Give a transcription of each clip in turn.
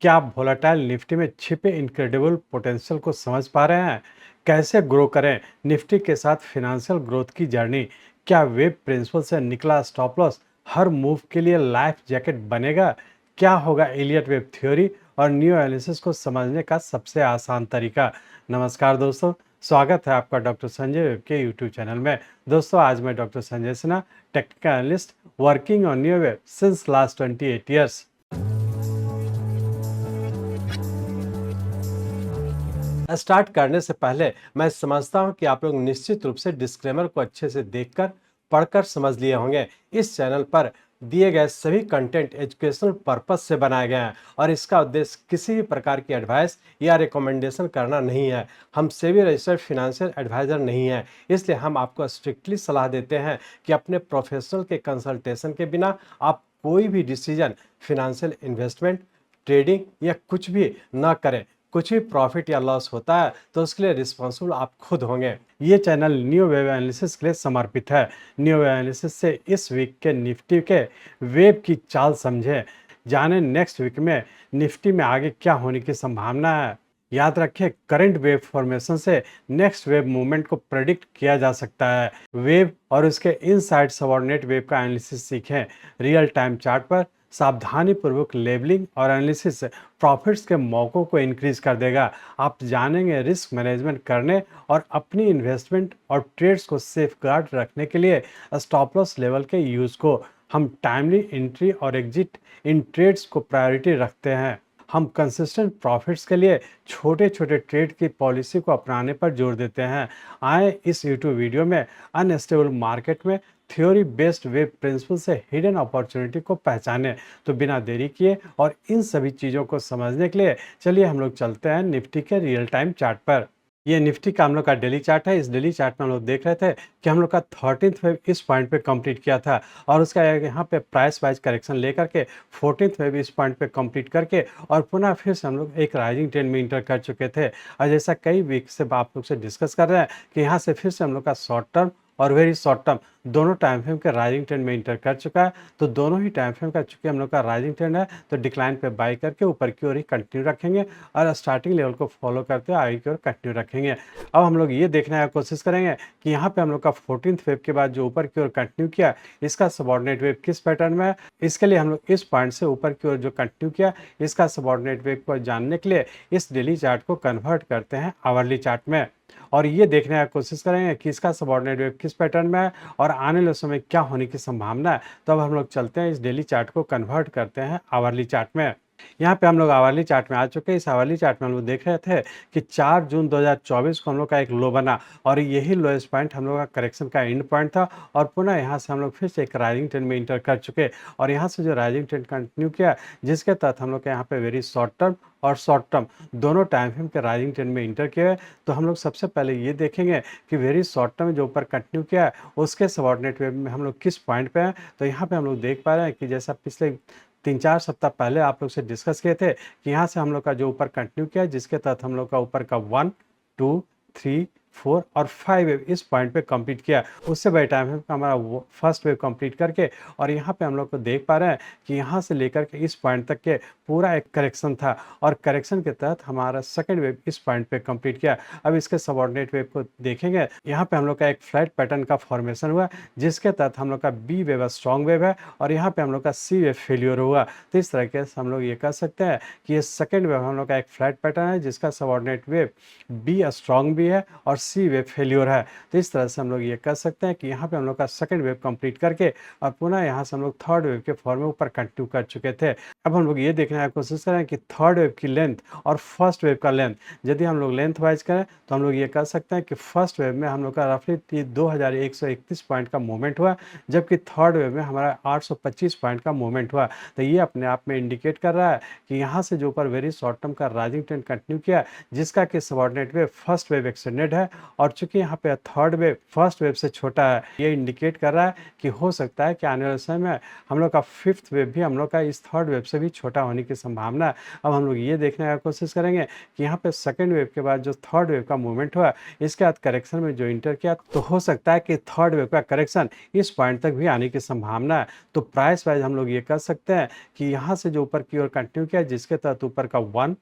क्या आप volatile Nifty में छिपे इनक्रेडिबल पोटेंशियल को समझ पा रहे हैं? कैसे ग्रो करें निफ्टी के साथ फाइनेंशियल ग्रोथ की जर्नी? क्या वेब प्रिंसिपल से निकला स्टॉप लॉस हर मूव के लिए लाइफ जैकेट बनेगा? क्या होगा एलियट वेब थ्योरी और न्यू एनालिसिस को समझने का सबसे आसान तरीका? नमस्कार दोस्तों, स्वागत है आपका डॉक्टर संजय वेब के यूट्यूब चैनल में। दोस्तों, आज मैं doctor Sanjay Sinha, technical analyst working on new web since last 28 years. Start करने से पहले मैं समझता हूं कि आप लोग निश्चित रूप से डिस्क्लेमर को अच्छे से देखकर पढ़कर समझ लिए होंगे। इस चैनल पर दिए गए सभी कंटेंट एजुकेशनल पर्पस से बनाए गए हैं और इसका उद्देश्य किसी भी प्रकार की एडवाइस या रिकमेंडेशन करना नहीं है। हम सेबी रजिस्टर्ड फिनेंशियल एडवाइजर नहीं है, इसलिए हम आपको स्ट्रिक्टली सलाह देते हैं कि अपने प्रोफेशनल के कंसल्टेशन के बिना आप कोई भी डिसीजन, फिनेंशियल इन्वेस्टमेंट, ट्रेडिंग या कुछ भी ना करें। कुछ भी प्रॉफिट या लॉस होता है तो उसके लिए रिस्पॉन्सिबल आप खुद होंगे। ये चैनल न्यू वेब एनालिसिस के लिए समर्पित है। न्यू वेब एनालिसिस से इस वीक के निफ्टी के वेब की चाल समझें। जाने नेक्स्ट वीक में निफ्टी में आगे क्या होने की संभावना है। याद रखें, करंट वेव फॉर्मेशन से नेक्स्ट वेव मूवमेंट को प्रेडिक्ट किया जा सकता है। वेव और उसके इनसाइड सबऑर्डिनेट वेव का एनालिसिस सीखें। रियल टाइम चार्ट पर सावधानी पूर्वक लेबलिंग और एनालिसिस प्रॉफिट्स के मौकों को इंक्रीज कर देगा। आप जानेंगे रिस्क मैनेजमेंट करने और अपनी इन्वेस्टमेंट और ट्रेड्स को सेफगार्ड रखने के लिए स्टॉप लॉस लेवल के यूज को। हम टाइमली एंट्री और एग्जिट इन ट्रेड्स को प्रायोरिटी रखते हैं। हम कंसिस्टेंट प्रॉफिट्स के लिए छोटे छोटे ट्रेड की पॉलिसी को अपनाने पर जोर देते हैं। आए इस यूट्यूब वीडियो में अनस्टेबल मार्केट में थ्योरी बेस्ड वेब प्रिंसिपल से हिडन अपॉर्चुनिटी को पहचाने। तो बिना देरी किए और इन सभी चीज़ों को समझने के लिए चलिए हम लोग चलते हैं निफ्टी के रियल टाइम चार्ट पर। ये निफ्टी का हम लोग का डेली चार्ट है। इस डेली चार्ट में हम लोग देख रहे थे कि हम लोग का 13th वेव इस पॉइंट पे कंप्लीट किया था और उसका यहाँ पे प्राइस वाइज करेक्शन लेकर के 14th वेव इस पॉइंट पे कंप्लीट करके और पुनः फिर से हम लोग एक राइजिंग ट्रेंड में इंटर कर चुके थे। और जैसा कई वीक से आप लोग से डिस्कस कर रहे हैं कि यहाँ से फिर से हम लोग का शॉर्ट टर्म और वेरी शॉर्ट टर्म दोनों टाइम फ्रेम के राइजिंग ट्रेंड में इंटर कर चुका है। तो दोनों ही टाइम फ्रेम का चूंकि हम लोग का राइजिंग ट्रेंड है तो डिक्लाइन पे बाई करके ऊपर की ओर ही कंटिन्यू रखेंगे और स्टार्टिंग लेवल को फॉलो करते हुए आगे की ओर कंटिन्यू रखेंगे। अब हम लोग ये देखने की कोशिश करेंगे कि यहाँ पे हम लोग का 14th वेव के बाद जो ऊपर की ओर कंटिन्यू किया इसका सबऑर्डिनेट वेव किस पैटर्न में है। इसके लिए हम लोग इस पॉइंट से ऊपर की ओर जो कंटिन्यू किया इसका सबऑर्डिनेट वेव को जानने के लिए इस डेली चार्ट को कन्वर्ट करते हैं आवरली चार्ट में और ये देखने की कोशिश करेंगे कि इसका सबऑर्डिनेट वेव किस पैटर्न में है और आने वाले समय क्या होने की संभावना है। तो अब हम लोग चलते हैं इस डेली चार्ट को कन्वर्ट करते हैं आवरली चार्ट में। यहाँ पे हम लोग आवरली चार्ट में आ चुके हैं। इस आवरली चार्ट में हम लोग देख रहे थे कि 4 जून 2024 को हम लोग का एक लो बना और यही लोएस्ट पॉइंट हम लोग का करेक्शन का एंड पॉइंट था और पुनः यहाँ से हम लोग फिर से एक राइजिंग ट्रेंड में इंटर कर चुके और यहाँ से जो राइजिंग ट्रेंड कंटिन्यू किया जिसके तहत हम लोग के यहाँ पे वेरी शॉर्ट टर्म और शॉर्ट टर्म दोनों टाइम फ्रेम के राइजिंग ट्रेंड में इंटर किए। तो हम लोग सबसे पहले ये देखेंगे कि वेरी शॉर्ट टर्म जो ऊपर कंटिन्यू किया है उसके सबऑर्डिनेट वेव में हम लोग किस पॉइंट पे हैं। तो यहाँ पे हम लोग देख पा रहे हैं कि जैसा पिछले 3-4 सप्ताह पहले आप लोग से डिस्कस किए थे कि यहाँ से हम लोग का जो ऊपर कंटिन्यू किया जिसके तहत हम लोग का ऊपर का 1, 2, 3, 4 और 5 वेव इस पॉइंट पे कंप्लीट किया। उससे बड़े टाइम है हमारा फर्स्ट वेव कंप्लीट करके और यहाँ पे हम लोग को देख पा रहे हैं कि यहाँ से लेकर के इस पॉइंट तक के पूरा एक करेक्शन था और करेक्शन के तहत हमारा सेकंड वेव इस पॉइंट पे कंप्लीट किया। अब इसके सबऑर्डिनेट वेव को देखेंगे, यहाँ पे हम लोग का एक फ्लैट पैटर्न का फॉर्मेशन हुआ जिसके तहत हम लोग का बी वेव स्ट्रॉन्ग वेव है और यहाँ पे हम लोग का सी वेव फेल्योर हुआ। तो इस तरीके से हम लोग ये कह सकते हैं कि ये सेकंड वेव हम लोग का एक फ्लैट पैटर्न है जिसका सबऑर्डिनेट वेव बी स्ट्रॉन्ग भी है और सी वेव फेल्योर है। तो इस तरह से हम लोग ये कह सकते हैं कि यहाँ पे हम लोग का सेकंड वेव कंप्लीट करके और पुनः यहाँ से हम लोग थर्ड वेव के फॉर्म में ऊपर कंटिन्यू कर चुके थे। अब हम लोग ये देखने की कोशिश करें कि थर्ड वेव की लेंथ और फर्स्ट वेव का लेंथ यदि हम लोग लेंथ वाइज करें तो हम लोग ये कह सकते हैं कि फर्स्ट वेव में हम लोग का रफली 2131 पॉइंट का मूवमेंट हुआ जबकि थर्ड वेव में हमारा 825 पॉइंट का मूवमेंट हुआ। तो ये अपने आप में इंडिकेट कर रहा है कि यहाँ से जो ऊपर वेरी शॉर्ट टर्म का राइजिंग ट्रेंड कंटिन्यू किया जिसका कि subordinate wave first wave extended है और चूंकि यहाँ पे थर्ड वेव फर्स्ट वेव से छोटा है ये इंडिकेट कर रहा है कि हो सकता है कि आने वाले समय में हम लोग का फिफ्थ वेव भी हम लोग का इस थर्ड वेव से से भी छोटा होने की संभावना है। अब हम लोग ये देखने का कोशिश करेंगे कि यहाँ पे सेकंड वेव के बाद जो थर्ड वेव का मूवमेंट हुआ, इसके बाद करेक्शन में जो एंटर किया, तो हो सकता है कि थर्ड वेव का करेक्शन इस पॉइंट तक भी आने की संभावना है। तो प्राइस वाइज हम लोग ये कर सकते हैं कि यहाँ से जो ऊपर की ओर कंटिन्यू किया, जिसके तहत ऊपर का 1,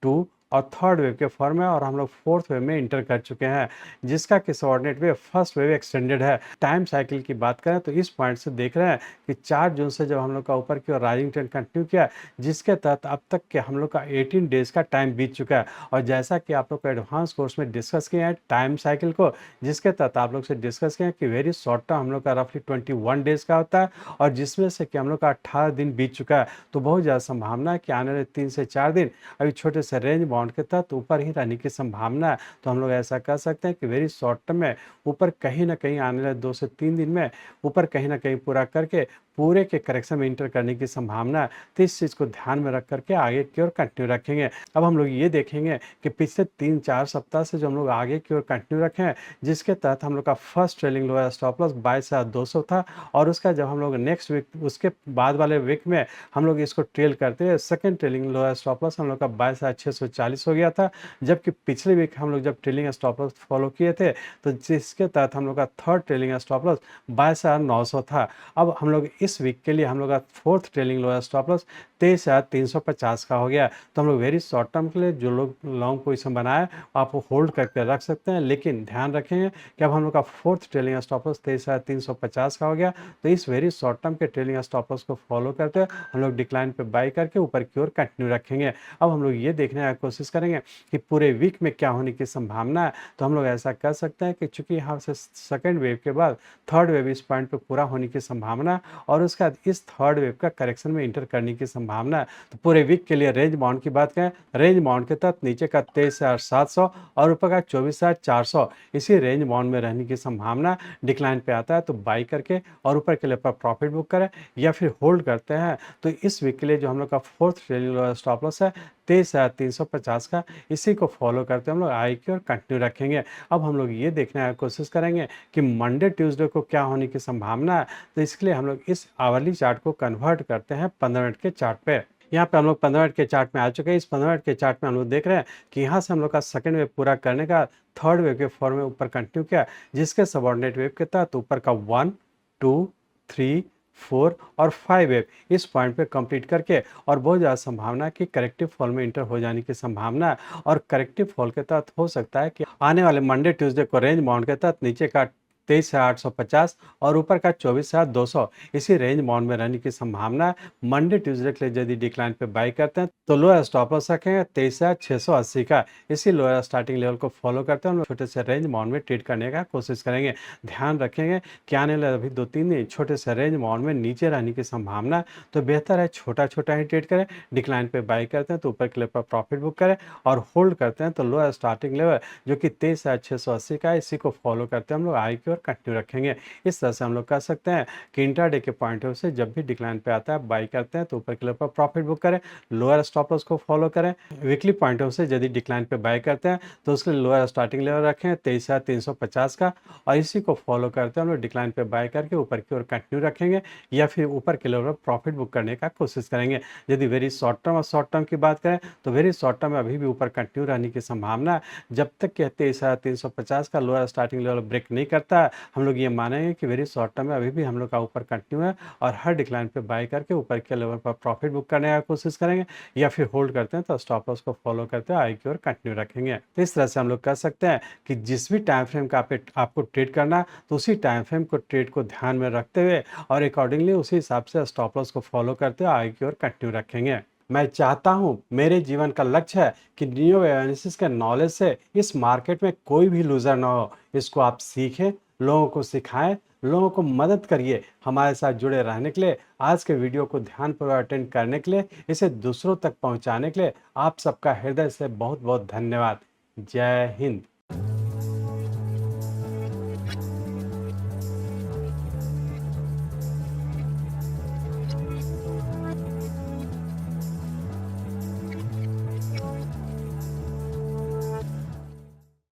2 और थर्ड वेव के फॉर्म है, और हम लोग फोर्थ वेव में इंटर कर चुके हैं, जिसका कि coordinate wave first wave extended है। टाइम साइकिल की बात करें तो इस पॉइंट से देख रहे हैं कि 4 जून से जब हम लोग का ऊपर की ओर राइजिंग ट्रेंड कंटिन्यू किया, जिसके तहत अब तक के हम लोग का 18 डेज का टाइम बीत चुका है। और जैसा कि आप लोग को एडवांस कोर्स में डिस्कस किए हैं टाइम साइकिल को, जिसके तहत आप लोग से डिस्कस किए हैं कि वेरी शॉर्ट टर्म हम लोग का रफली 21 डेज का होता है, और जिसमें से कि हम लोग का 18 दिन बीत चुका है। तो बहुत ज़्यादा संभावना है कि आने वाले 3 से 4 दिन अभी छोटे से रेंज बाउंड के तहत ऊपर ही रहने की संभावना है। तो हम लोग ऐसा कर सकते हैं कि वेरी शॉर्ट टर्म में ऊपर कहीं ना कहीं आने वाले 2 से 3 दिन में ऊपर कहीं ना कहीं पूरा करके पूरे के करेक्शन में इंटर करने की संभावना है। तो इस चीज़ को ध्यान में रख करके आगे की ओर कंटिन्यू रखेंगे। अब हम लोग ये देखेंगे कि पिछले 3-4 सप्ताह से जो हम लोग आगे की ओर कंटिन्यू रखे हैं, जिसके तहत हम लोग का first trailing lower stop loss 22,200 था, और उसका जब हम लोग नेक्स्ट वीक उसके बाद वाले वीक में हम लोग इसको ट्रेल करते हुए second trailing lower stop loss हम लोग का 22,640 हो गया था। जबकि पिछले वीक हम लोग जब ट्रेलिंग स्टॉप लॉस फॉलो किए थे, तो जिसके तहत हम लोग का थर्ड ट्रेलिंग स्टॉप लॉस 22,900 था। अब हम लोग इस वीक के लिए हम लोग का fourth trailing lower stop loss 23,350 का हो गया। तो हम लोग वेरी शॉर्ट टर्म के लिए जो लोग लॉन्ग पोजीशन बनाए आप होल्ड करके रख सकते हैं, लेकिन ध्यान रखेंगे कि अब हम लोग का फोर्थ ट्रेलिंग स्टॉप लॉस 23,350 का हो गया। तो इस वेरी शॉर्ट टर्म के ट्रेलिंग स्टॉप लॉस को फॉलो करते हुए हम लोग डिक्लाइन पे बाई करके ऊपर की ओर कंटिन्यू रखेंगे। अब हम लोग ये देखने की कोशिश करेंगे कि पूरे वीक में क्या होने की संभावना है। तो हम लोग ऐसा कर सकते हैं कि चूंकि यहाँ से सेकेंड वेव के बाद थर्ड वेव इस पॉइंट पे पूरा होने की संभावना, और उसके बाद इस थर्ड वेव का करेक्शन में इंटर करने की संभावना है। तो पूरे वीक के लिए रेंज बाउंड की बात करें, रेंज बाउंड के तहत नीचे का 23,700 और ऊपर का 24,400, इसी रेंज बाउंड में रहने की संभावना। डिक्लाइन पे आता है तो बाई करके और ऊपर के लिए प्रॉफिट बुक करें, या फिर होल्ड करते हैं। तो इस वीक के लिए जो हम लोग का फोर्थ ट्रेलिंग स्टॉप लॉस है 23,350 का, इसी को फॉलो करते हम लोग आई की और कंटिन्यू रखेंगे। अब हम लोग ये देखने की कोशिश करेंगे कि मंडे ट्यूसडे को क्या होने की संभावना है। तो इसके लिए हम लोग इस आवरली चार्ट को कन्वर्ट करते हैं 15 मिनट के चार्ट पे। यहाँ पे हम लोग 15 मिनट के चार्ट में आ चुके हैं। इस 15 मिनट के चार्ट में हम लोग देख रहे हैं कि यहाँ से हम लोग का सेकंड वेव पूरा करने का थर्ड वेव के फॉर्म में ऊपर कंटिन्यू किया, जिसके सबऑर्डिनेट वेव के तहत ऊपर का 1, 2, 3, 4 और 5 वेव इस पॉइंट पे कंप्लीट करके, और बहुत ज़्यादा संभावना है कि करेक्टिव फॉल में इंटर हो जाने की संभावना है। और करेक्टिव फॉल के तहत हो सकता है कि आने वाले मंडे ट्यूसडे को रेंज बाउंड के तहत नीचे का 23,850 और ऊपर का 24,200 इसी रेंज बाउंड में रहने की संभावना है। मंडे ट्यूसडे के लिए यदि डिक्लाइन पे बाई करते हैं तो लोअर स्टॉप लॉस रखेंगे 23,680 का। इसी लोअर स्टार्टिंग लेवल को फॉलो करते हैं हम लोग छोटे से रेंज बाउंड में ट्रेड करने का कोशिश करेंगे। ध्यान रखेंगे कि आने वाले अभी 2-3 दिन छोटे से रेंज बाउंड में नीचे रहने की संभावना है, तो बेहतर है छोटा छोटा ही ट्रेड करें। डिक्लाइन पे बाई करते हैं तो ऊपर के लेवल पर प्रॉफिट बुक करें, और होल्ड करते हैं तो लोअर स्टार्टिंग लेवल जो कि 23,680 का है, इसी को फॉलो करते हैं हम लोग आई की और कंटिन्यू रखेंगे। इस तरह से हम लोग कर सकते हैं कि इंट्राडे के पॉइंट ऑफ से जब भी डिक्लाइन पे आता है बाई करते हैं तो ऊपर के लेवल पर प्रॉफिट बुक करें, लोअर स्टॉप लॉस को फॉलो करें। वीकली पॉइंट ऑफ से यदि डिक्लाइन पे बाई करते हैं तो उसके लिए लोअर स्टार्टिंग लेवल रखें 23,350 का, और इसी को फॉलो करते हैं हम लोग डिक्लाइन पे बाई करके ऊपर की ओर कंटिन्यू रखेंगे, या फिर ऊपर के लेवल पर प्रॉफिट बुक करने का कोशिश करेंगे। यदि वेरी शॉर्ट टर्म और शॉर्ट टर्म की बात करें तो वेरी शॉर्ट टर्म में अभी भी ऊपर कंटिन्यू रहने की संभावना, जब तक कि 23,350 का लोअर स्टार्टिंग लेवल ब्रेक नहीं करता है हम लोग ये मानेंगे कि वेरी शॉर्ट टर्म में अभी भी हम लोग का ऊपर कंटिन्यू है, और हर डिक्लाइन पे बाई करके ऊपर के लेवल पर प्रॉफिट बुक करने का कोशिश करेंगे, या फिर होल्ड करते हैं तो स्टॉप लॉस को फॉलो करते हैं आई की ओर कंटिन्यू रखेंगे। तो इस तरह से हम लोग कर सकते हैं कि जिस भी टाइम फ्रेम का आपको ट्रेड करना है तो उसी टाइम फ्रेम को ट्रेड को ध्यान में रखते हुए और अकॉर्डिंगली उसी हिसाब से स्टॉप लॉस को फॉलो करते हुए आई की ओर कंटिन्यू रखेंगे। मैं चाहता हूं, मेरे जीवन का लक्ष्य है कि नियो एनालिसिस के नॉलेज से इस मार्केट में कोई भी लूजर ना हो। इसको आप सीखें, लोगों को सिखाएं, लोगों को मदद करिए। हमारे साथ जुड़े रहने के लिए, आज के वीडियो को ध्यानपूर्वक अटेंड करने के लिए, इसे दूसरों तक पहुंचाने के लिए आप सबका हृदय से बहुत बहुत धन्यवाद। जय हिंद।